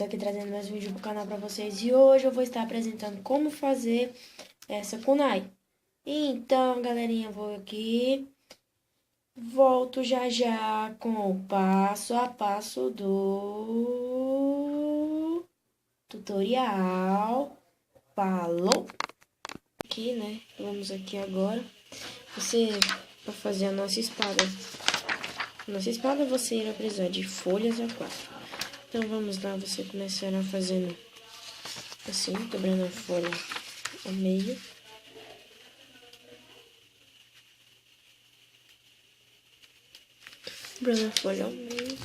estou aqui trazendo mais um vídeo pro canal para vocês e hoje eu vou estar apresentando como fazer essa kunai. Então, galerinha, eu vou aqui, volto já já com o passo a passo do tutorial. Falou! Aqui, né? Vamos aqui agora. Para fazer a nossa espada. Você irá precisar de folhas A4. Então vamos lá, você começará fazendo assim, dobrando a folha ao meio. Dobrando a folha ao meio.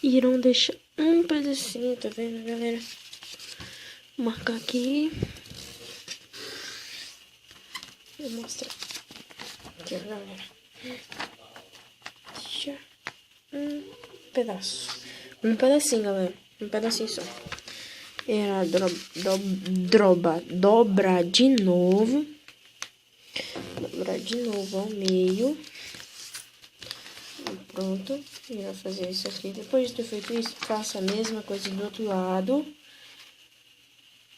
Irão deixar um pedacinho, tá vendo, galera? Vou marcar aqui. Vou mostrar aqui, ó, galera. Deixa um pedaço. Um pedacinho, galera. Um pedacinho só. Era dobrar de novo. Dobrar de novo ao meio. Pronto. E vai fazer isso aqui. Depois de ter feito isso, faça a mesma coisa do outro lado.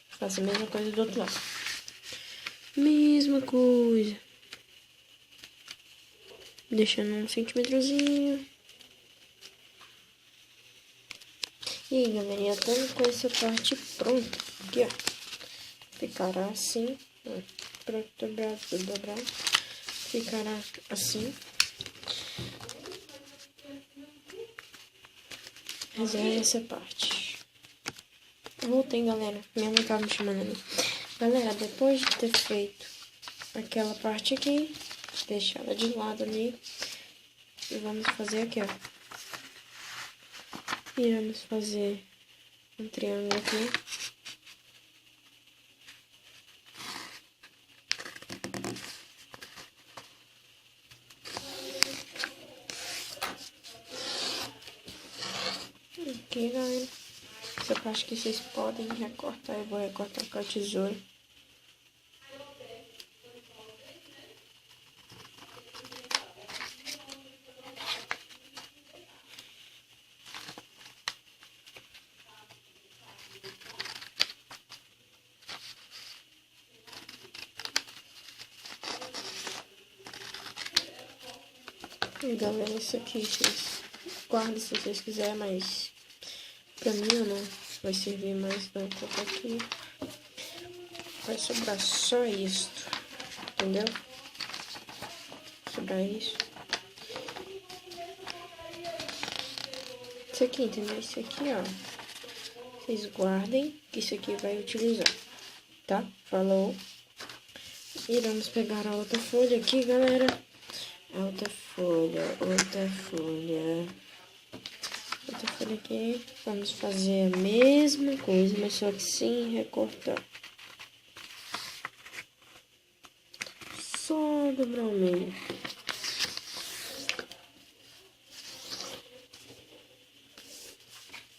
Faça a mesma coisa do outro lado. Mesma coisa. Deixando 1 centímetrozinho. E aí, galerinha, estamos com essa parte pronta. Aqui, ó. Ficará assim. Ó. Pronto, dobrado. Ficará assim. Reserve essa parte. Voltei, galera. Minha mãe tava me chamando ali. Galera, depois de ter feito aquela parte aqui, deixar ela de lado ali. E vamos fazer aqui, ó. Iremos fazer um triângulo aqui. Aqui, galera. Essa parte que vocês podem recortar, eu vou recortar com a tesoura. E galera, isso aqui vocês guardem se vocês quiserem, mas pra mim não vai servir mais não. Então aqui vai sobrar só isto, entendeu? Sobrar isso. Isso aqui, entendeu? Isso aqui, ó. Vocês guardem, que isso aqui vai utilizar, tá? Falou. Iremos pegar a outra folha aqui, galera. Outra folha aqui. Vamos fazer a mesma coisa, mas só que sem recortar. Só dobrar o meio.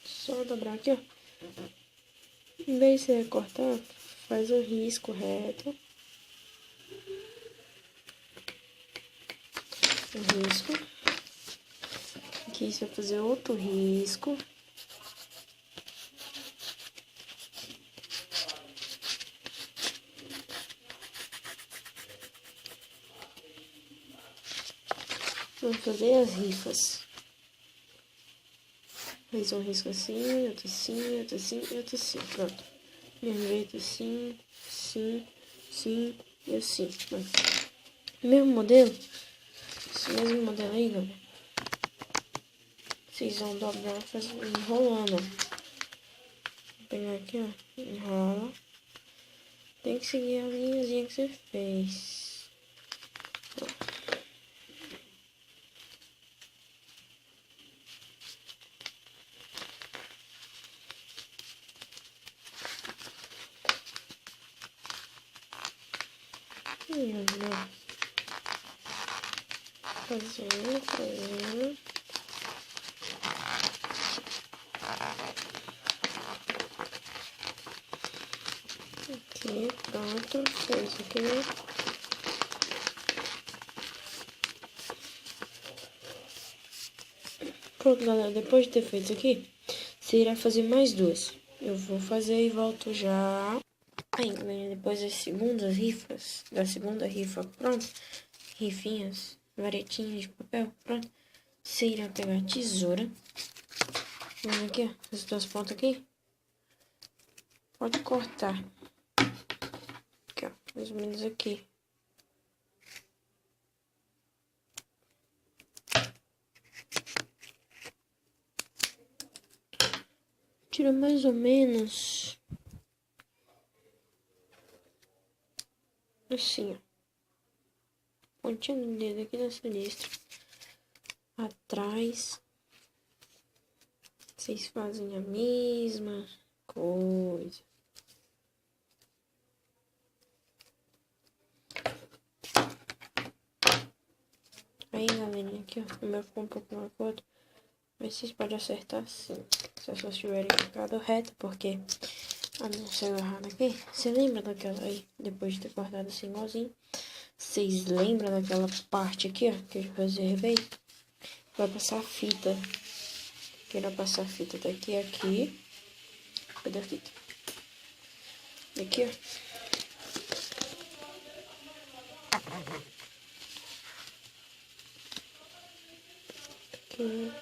Só dobrar aqui, ó. Em vez de você recortar, faz um risco reto. Um risco. Aqui você vai fazer outro risco. Vamos fazer as rifas. Faz um risco assim, outro assim, outro assim e outro assim. Pronto. Mesmo jeito assim, assim, assim e assim. Pronto. Mesmo modelo. Esse mesmo modelo aí, galera. Vocês vão dobrar, enrolando, ó. Vou pegar aqui, ó. Enrola. Tem que seguir a linhazinha que você fez. Ó. E ó, fazendo. aqui, pronto, fez aqui. Pronto, galera, depois de ter feito isso aqui, você irá fazer mais duas. Eu vou fazer e volto já. Aí, galera, depois das segundas rifas, da segunda rifa, pronto, rifinhas, varetinhas de papel, pronto, você irá pegar a tesoura. Vamos aqui, ó, as duas pontas aqui. Pode cortar. Aqui, ó, mais ou menos aqui. Tira mais ou menos assim, ó. Pontinha do dedo aqui nessa listra. Atrás. Vocês fazem a mesma coisa. Aí, galerinha, aqui, ó. O meu ficou um pouco maior que o outro. Mas vocês podem acertar assim. Se as suas tiverem ficado reto, porque a minha saiu errada aqui. Você lembra daquela aí, depois de ter cortado assim igualzinho? Vocês lembram daquela parte aqui, ó, que eu reservei? Vai passar a fita. Quero passar a fita daqui a aqui. Cadê a fita? Aqui, ó. Aqui.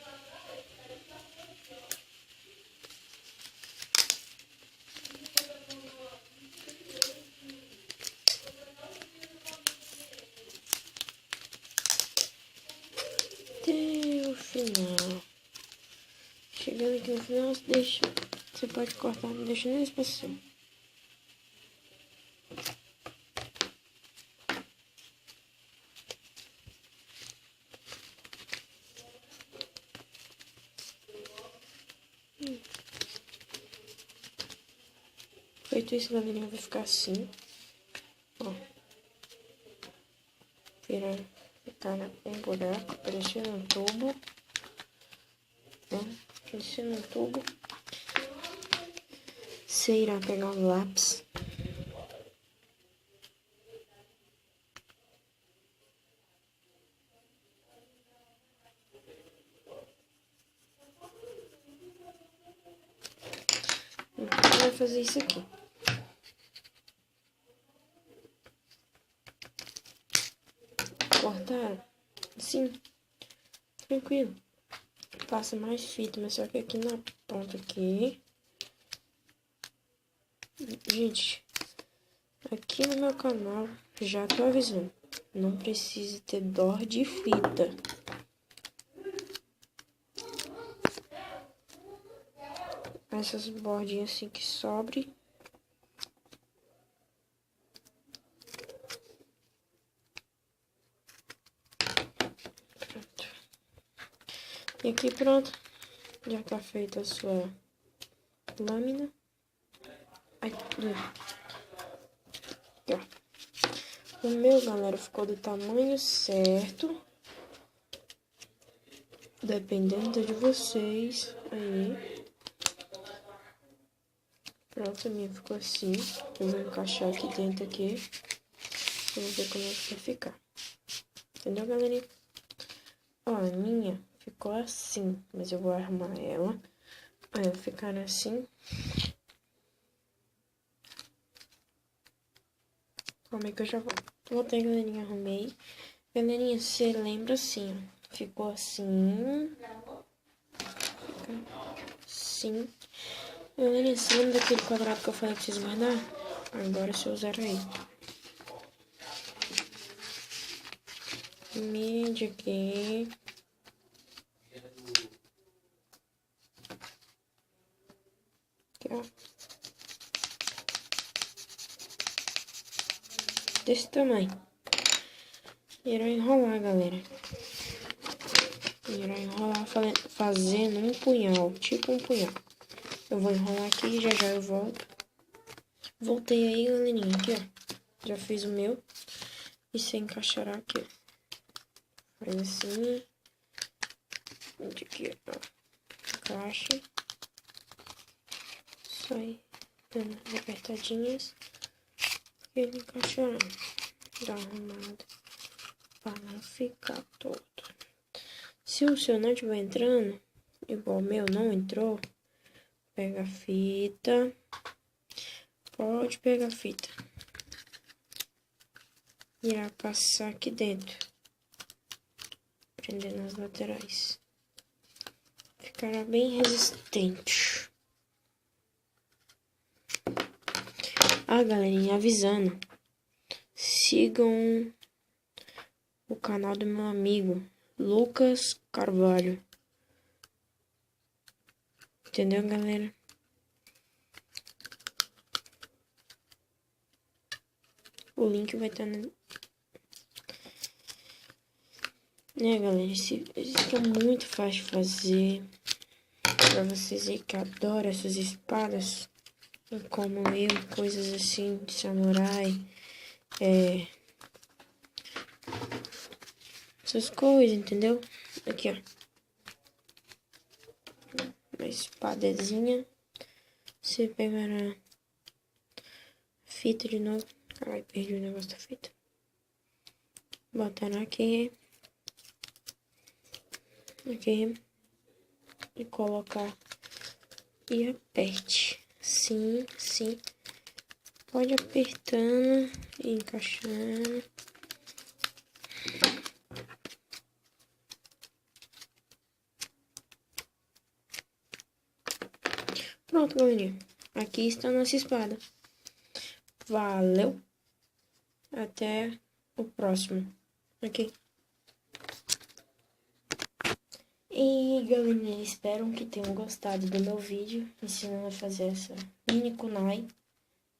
Até o final. Chegando aqui no final, você pode cortar, não deixa nem espaço. Feito isso, galerinha, vai ficar assim. Ó. Ficar um buraco, parecendo um tubo. Né? Parecendo um tubo. Você irá pegar um lápis. Você vai fazer isso aqui. Cortar assim, tranquilo. Passa mais fita, mas só que aqui na ponta aqui. Gente, aqui no meu canal, já tô avisando, não precisa ter dó de fita. Essas bordinhas assim que sobre. Pronto. E aqui pronto, já tá feita a sua lâmina. Aqui, ó. O meu, galera, ficou do tamanho certo. Dependendo de vocês. Aí. Pronto, a minha ficou assim. Eu vou encaixar aqui dentro aqui. Vamos ver como é que vai ficar. Entendeu, galerinha? Ó, a minha ficou assim. Mas eu vou arrumar ela. Aí vai ficar assim. Como é que eu já vou? Voltei, galerinha, arrumei. Galerinha, você lembra assim, ó. Ficou assim. Fica assim. Galerinha, você lembra daquele quadrado que eu falei pra vocês guardar? Agora se eu usar aí. Mede aqui. Aqui, ó. Desse tamanho. Irá enrolar, galera. Irá enrolar fazendo um punhal, tipo um punhal. Eu vou enrolar aqui, já já eu volto. Voltei aí, galerinha, aqui, ó. Já fiz o meu. E você encaixará aqui, ó. Faz assim. Aqui, ó. Encaixa. Só aí, dando as apertadinhas. ele encaixará. Dá uma arrumada para não ficar todo. Se o seu não estiver entrando, igual o meu não entrou, pega a fita. Pode pegar a fita. Irá passar aqui dentro. Prender nas laterais. Ficará bem resistente. Ah, galerinha, avisando. Sigam o canal do meu amigo Lucas Carvalho. Entendeu, galera? O link vai estar na... Né, galera? Esse aqui é muito fácil de fazer. Pra vocês aí que adoram essas espadas. Como eu, coisas assim de samurai. Essas coisas, entendeu? Aqui, ó. Uma espadazinha. Você pegará fita de novo. Ai, perdi o negócio da fita. Botará aqui. Aqui. E colocar. E aperte. Sim, sim. Pode apertando e encaixando. Pronto, galerinha. Aqui está a nossa espada. Valeu. Até o próximo. Ok. E galerinha, espero que tenham gostado do meu vídeo ensinando a fazer essa mini kunai.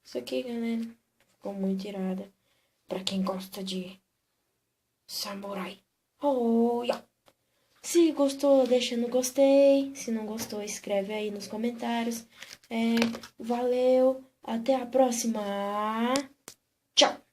Isso aqui, galera, ficou muito irada. Pra quem gosta de samurai. Oh, yeah. Se gostou, deixa no gostei. Se não gostou, escreve aí nos comentários. Valeu. Até a próxima. Tchau.